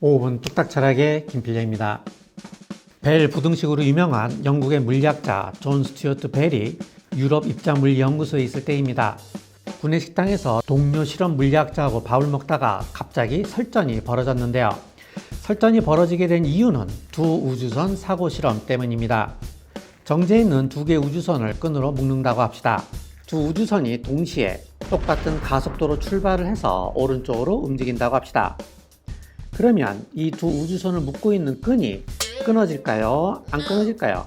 5분 뚝딱 철학의 김필재입니다. 벨 부등식으로 유명한 영국의 물리학자 존 스튜어트 벨이 유럽 입자물리연구소에 있을 때입니다. 군내 식당에서 동료 실험 물리학자하고 밥을 먹다가 갑자기 설전이 벌어졌는데요. 설전이 벌어지게 된 이유는 두 우주선 사고 실험 때문입니다. 정지해 있는 두 개의 우주선을 끈으로 묶는다고 합시다. 두 우주선이 동시에 똑같은 가속도로 출발을 해서 오른쪽으로 움직인다고 합시다. 그러면 이 두 우주선을 묶고 있는 끈이 끊어질까요? 안 끊어질까요?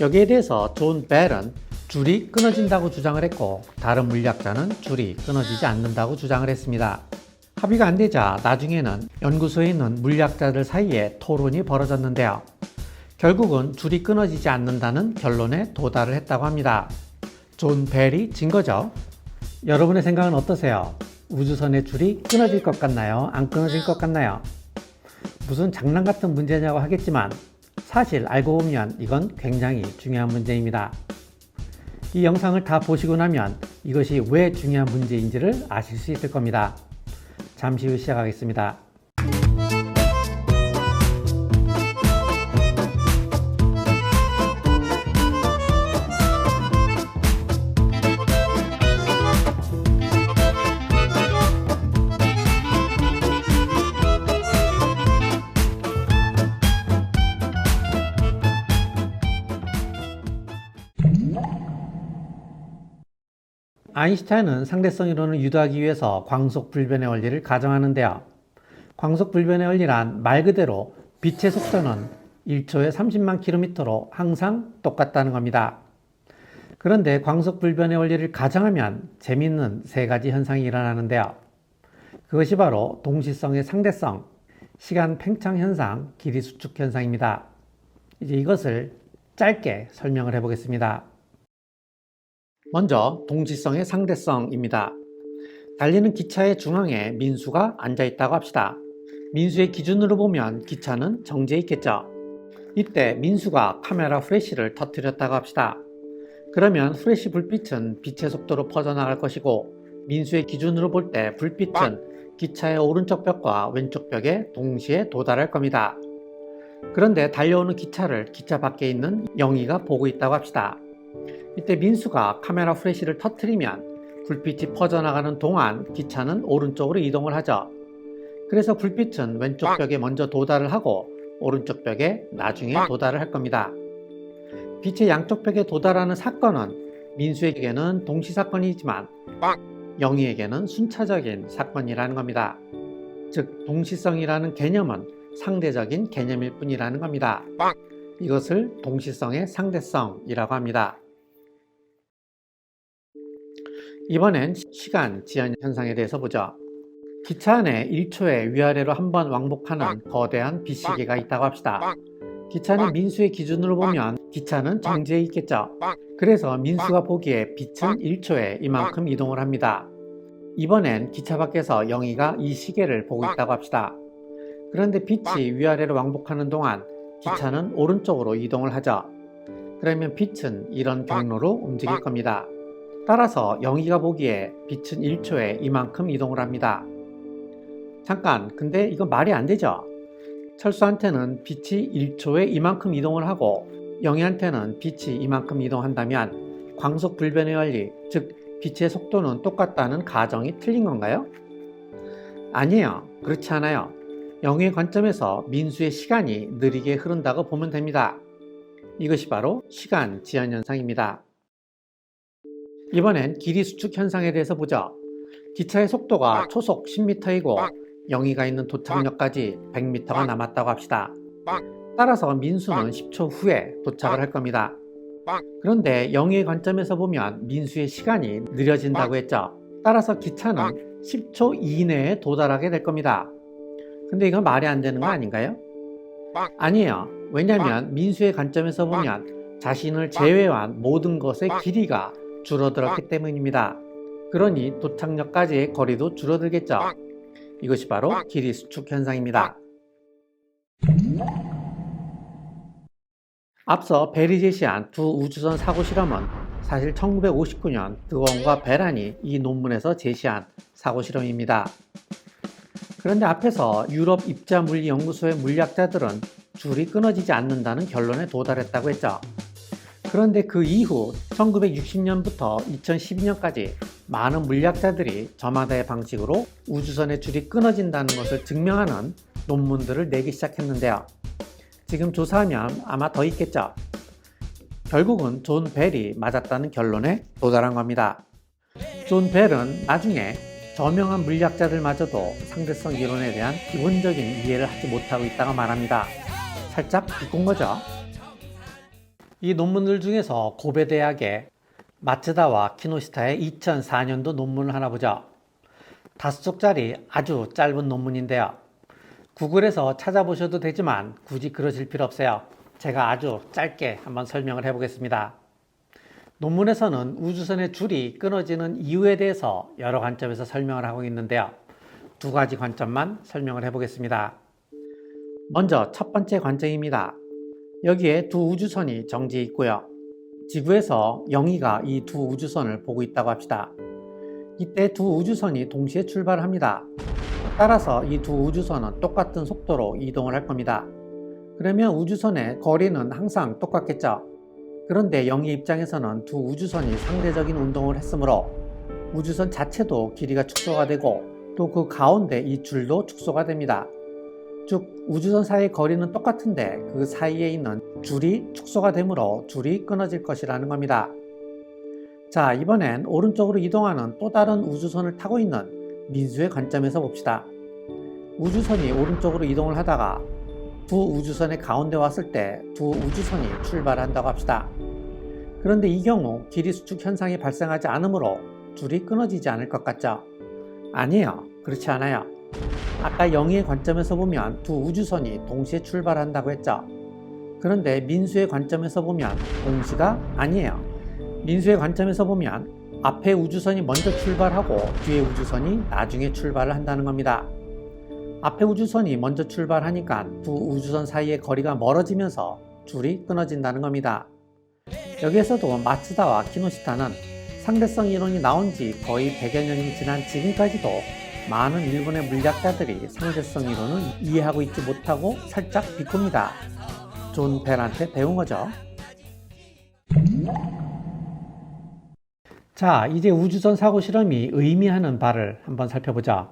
여기에 대해서 존 벨은 줄이 끊어진다고 주장을 했고, 다른 물리학자는 줄이 끊어지지 않는다고 주장을 했습니다. 합의가 안 되자 나중에는 연구소에 있는 물리학자들 사이에 토론이 벌어졌는데요. 결국은 줄이 끊어지지 않는다는 결론에 도달을 했다고 합니다. 존 벨이 진 거죠. 여러분의 생각은 어떠세요? 우주선의 줄이 끊어질 것 같나요? 안 끊어질 것 같나요? 무슨 장난 같은 문제냐고 하겠지만 사실 알고 보면 이건 굉장히 중요한 문제입니다. 이 영상을 다 보시고 나면 이것이 왜 중요한 문제인지를 아실 수 있을 겁니다. 잠시 후 시작하겠습니다. 아인슈타인은 상대성 이론을 유도하기 위해서 광속불변의 원리를 가정하는데요. 광속불변의 원리란 말 그대로 빛의 속도는 1초에 30만 킬로미터로 항상 똑같다는 겁니다. 그런데 광속불변의 원리를 가정하면 재미있는 세 가지 현상이 일어나는데요. 그것이 바로 동시성의 상대성, 시간 팽창 현상, 길이 수축 현상입니다. 이제 이것을 짧게 설명을 해보겠습니다. 먼저 동시성의 상대성입니다. 달리는 기차의 중앙에 민수가 앉아있다고 합시다. 민수의 기준으로 보면 기차는 정지해 있겠죠. 이때 민수가 카메라 플래시를 터뜨렸다고 합시다. 그러면 플래시 불빛은 빛의 속도로 퍼져나갈 것이고, 민수의 기준으로 볼 때 불빛은 기차의 오른쪽 벽과 왼쪽 벽에 동시에 도달할 겁니다. 그런데 달려오는 기차를 기차 밖에 있는 영희가 보고 있다고 합시다. 이때 민수가 카메라 플래시를 터뜨리면 불빛이 퍼져나가는 동안 기차는 오른쪽으로 이동을 하죠. 그래서 불빛은 왼쪽 벽에 먼저 도달을 하고 오른쪽 벽에 나중에 도달을 할 겁니다. 빛의 양쪽 벽에 도달하는 사건은 민수에게는 동시사건이지만 영희에게는 순차적인 사건이라는 겁니다. 즉 동시성이라는 개념은 상대적인 개념일 뿐이라는 겁니다. 이것을 동시성의 상대성이라고 합니다. 이번엔 시간 지연 현상에 대해서 보죠. 기차 안에 1초에 위아래로 한 번 왕복하는 거대한 빛시계가 있다고 합시다. 기차는 민수의 기준으로 보면 기차는 정지해 있겠죠. 그래서 민수가 보기에 빛은 1초에 이만큼 이동을 합니다. 이번엔 기차 밖에서 영희가 이 시계를 보고 있다고 합시다. 그런데 빛이 위아래로 왕복하는 동안 기차는 오른쪽으로 이동을 하죠. 그러면 빛은 이런 경로로 움직일 겁니다. 따라서 영희가 보기에 빛은 1초에 이만큼 이동을 합니다. 잠깐, 근데 이거 말이 안 되죠? 철수한테는 빛이 1초에 이만큼 이동을 하고 영희한테는 빛이 이만큼 이동한다면 광속불변의 원리, 즉 빛의 속도는 똑같다는 가정이 틀린 건가요? 아니에요. 그렇지 않아요. 영희의 관점에서 민수의 시간이 느리게 흐른다고 보면 됩니다. 이것이 바로 시간 지연 현상입니다. 이번엔 길이 수축 현상에 대해서 보죠. 기차의 속도가 초속 10m이고 영희가 있는 도착역까지 100m가 남았다고 합시다. 따라서 민수는 10초 후에 도착을 할 겁니다. 그런데 영희의 관점에서 보면 민수의 시간이 느려진다고 했죠. 따라서 기차는 10초 이내에 도달하게 될 겁니다. 근데 이건 말이 안 되는 거 아닌가요? 아니에요. 왜냐하면 민수의 관점에서 보면 자신을 제외한 모든 것의 길이가 줄어들었기 때문입니다. 그러니 도착역까지의 거리도 줄어들겠죠. 이것이 바로 길이 수축 현상입니다. 앞서 벨이 제시한 두 우주선 사고 실험은 사실 1959년 드원과 베란이 이 논문에서 제시한 사고 실험입니다. 그런데 앞에서 유럽 입자물리연구소의 물리학자들은 줄이 끊어지지 않는다는 결론에 도달했다고 했죠. 그런데 그 이후 1960년부터 2012년까지 많은 물리학자들이 저마다의 방식으로 우주선의 줄이 끊어진다는 것을 증명하는 논문들을 내기 시작했는데요. 지금 조사하면 아마 더 있겠죠. 결국은 존 벨이 맞았다는 결론에 도달한 겁니다. 존 벨은 나중에 저명한 물리학자들마저도 상대성 이론에 대한 기본적인 이해를 하지 못하고 있다고 말합니다. 살짝 비꼰 거죠. 이 논문들 중에서 고베 대학의 마츠다와 키노시타의 2004년도 논문을 하나 보죠. 5쪽짜리 아주 짧은 논문인데요. 구글에서 찾아보셔도 되지만 굳이 그러실 필요 없어요. 제가 아주 짧게 한번 설명을 해보겠습니다. 논문에서는 우주선의 줄이 끊어지는 이유에 대해서 여러 관점에서 설명을 하고 있는데요. 2가지 관점만 설명을 해보겠습니다. 먼저 첫 번째 관점입니다. 여기에 두 우주선이 정지해 있고요. 지구에서 영희가 이 두 우주선을 보고 있다고 합시다. 이때 두 우주선이 동시에 출발을 합니다. 따라서 이 두 우주선은 똑같은 속도로 이동을 할 겁니다. 그러면 우주선의 거리는 항상 똑같겠죠. 그런데 영희 입장에서는 두 우주선이 상대적인 운동을 했으므로 우주선 자체도 길이가 축소가 되고 또 그 가운데 이 줄도 축소가 됩니다. 즉 우주선 사이의 거리는 똑같은데 그 사이에 있는 줄이 축소가 되므로 줄이 끊어질 것이라는 겁니다. 자, 이번엔 오른쪽으로 이동하는 또 다른 우주선을 타고 있는 민수의 관점에서 봅시다. 우주선이 오른쪽으로 이동을 하다가 두 우주선의 가운데 왔을 때 두 우주선이 출발한다고 합시다. 그런데 이 경우 길이 수축 현상이 발생하지 않으므로 줄이 끊어지지 않을 것 같죠? 아니에요. 그렇지 않아요. 아까 영희의 관점에서 보면 두 우주선이 동시에 출발한다고 했죠. 그런데 민수의 관점에서 보면 동시가 아니에요. 민수의 관점에서 보면 앞에 우주선이 먼저 출발하고 뒤에 우주선이 나중에 출발을 한다는 겁니다. 앞에 우주선이 먼저 출발하니까 두 우주선 사이의 거리가 멀어지면서 줄이 끊어진다는 겁니다. 여기에서도 마츠다와 키노시타는 상대성 이론이 나온 지 거의 100여 년이 지난 지금까지도 많은 일본의 물리학자들이 상대성 이론을 이해하고 있지 못하고 살짝 비꼽니다. 존 벨한테 배운 거죠. 자, 이제 우주선 사고 실험이 의미하는 바를 한번 살펴보자.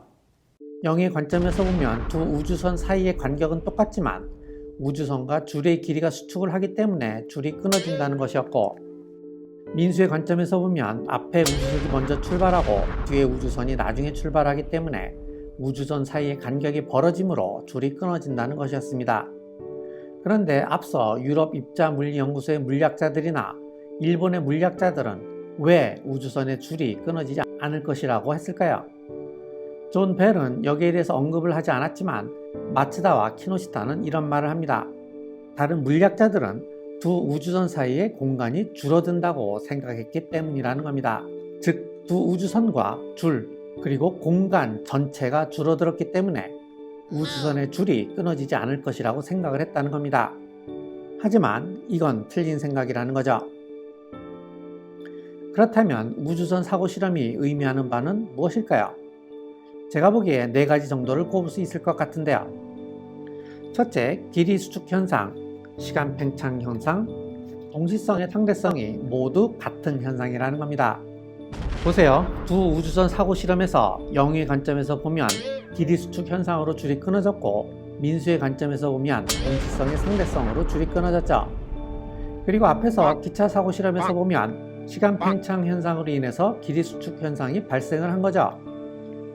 영의 관점에서 보면 두 우주선 사이의 간격은 똑같지만 우주선과 줄의 길이가 수축을 하기 때문에 줄이 끊어진다는 것이었고, 민수의 관점에서 보면 앞에 우주선이 먼저 출발하고 뒤에 우주선이 나중에 출발하기 때문에 우주선 사이의 간격이 벌어지므로 줄이 끊어진다는 것이었습니다. 그런데 앞서 유럽 입자물리연구소의 물리학자들이나 일본의 물리학자들은 왜 우주선의 줄이 끊어지지 않을 것이라고 했을까요? 존 벨은 여기에 대해서 언급을 하지 않았지만 마츠다와 키노시타는 이런 말을 합니다. 다른 물리학자들은 두 우주선 사이의 공간이 줄어든다고 생각했기 때문이라는 겁니다. 즉, 두 우주선과 줄, 그리고 공간 전체가 줄어들었기 때문에 우주선의 줄이 끊어지지 않을 것이라고 생각을 했다는 겁니다. 하지만 이건 틀린 생각이라는 거죠. 그렇다면 우주선 사고 실험이 의미하는 바는 무엇일까요? 제가 보기에 4가지 정도를 꼽을 수 있을 것 같은데요. 첫째, 길이 수축 현상, 시간 팽창 현상, 동시성의 상대성이 모두 같은 현상이라는 겁니다. 보세요. 두 우주선 사고 실험에서 영희의 관점에서 보면 길이 수축 현상으로 줄이 끊어졌고, 민수의 관점에서 보면 동시성의 상대성으로 줄이 끊어졌죠. 그리고 앞에서 기차 사고 실험에서 보면 시간 팽창 현상으로 인해서 길이 수축 현상이 발생을 한 거죠.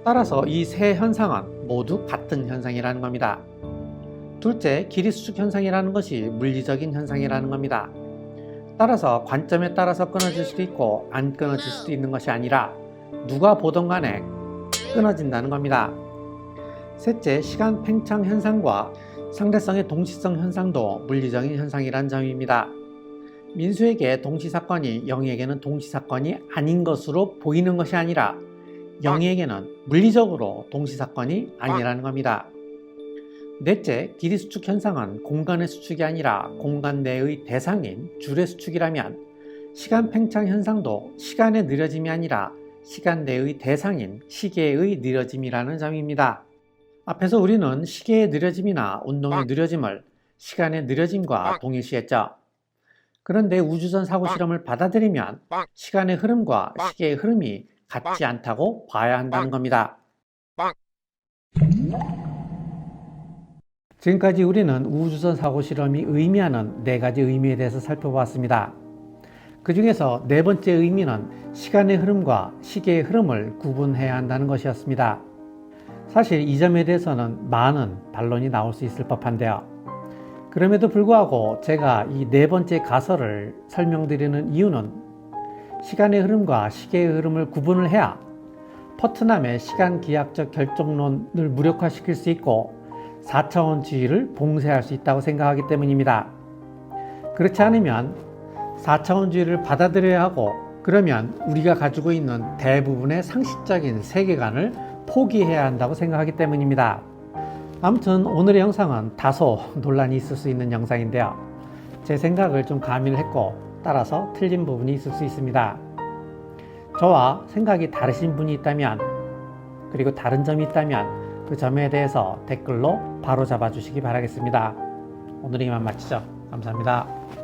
따라서 이 세 현상은 모두 같은 현상이라는 겁니다. 둘째, 길이 수축 현상이라는 것이 물리적인 현상이라는 겁니다. 따라서 관점에 따라서 끊어질 수도 있고 안 끊어질 수도 있는 것이 아니라 누가 보던 간에 끊어진다는 겁니다. 셋째, 시간 팽창 현상과 상대성의 동시성 현상도 물리적인 현상이란 점입니다. 민수에게 동시사건이 영희에게는 동시사건이 아닌 것으로 보이는 것이 아니라 영희에게는 물리적으로 동시사건이 아니라는 겁니다. 넷째, 길이 수축 현상은 공간의 수축이 아니라 공간 내의 대상인 줄의 수축이라면 시간 팽창 현상도 시간의 느려짐이 아니라 시간 내의 대상인 시계의 느려짐이라는 점입니다. 앞에서 우리는 시계의 느려짐이나 운동의 느려짐을 시간의 느려짐과 동일시했죠. 그런데 우주선 사고 실험을 받아들이면 시간의 흐름과 시계의 흐름이 같지 않다고 봐야 한다는 겁니다. 지금까지 우리는 우주선 사고 실험이 의미하는 4가지 의미에 대해서 살펴보았습니다. 그 중에서 4번째 의미는 시간의 흐름과 시계의 흐름을 구분해야 한다는 것이었습니다. 사실 이 점에 대해서는 많은 반론이 나올 수 있을 법한데요. 그럼에도 불구하고 제가 이 4번째 가설을 설명드리는 이유는 시간의 흐름과 시계의 흐름을 구분을 해야 퍼트남의 시간기하학적 결정론을 무력화시킬 수 있고 4차원주의를 봉쇄할 수 있다고 생각하기 때문입니다. 그렇지 않으면 4차원주의를 받아들여야 하고 그러면 우리가 가지고 있는 대부분의 상식적인 세계관을 포기해야 한다고 생각하기 때문입니다. 아무튼 오늘의 영상은 다소 논란이 있을 수 있는 영상인데요. 제 생각을 좀 가미를 했고 따라서 틀린 부분이 있을 수 있습니다. 저와 생각이 다르신 분이 있다면 그리고 다른 점이 있다면 그 점에 대해서 댓글로 바로 잡아 주시기 바라겠습니다. 오늘 이만 마치죠. 감사합니다.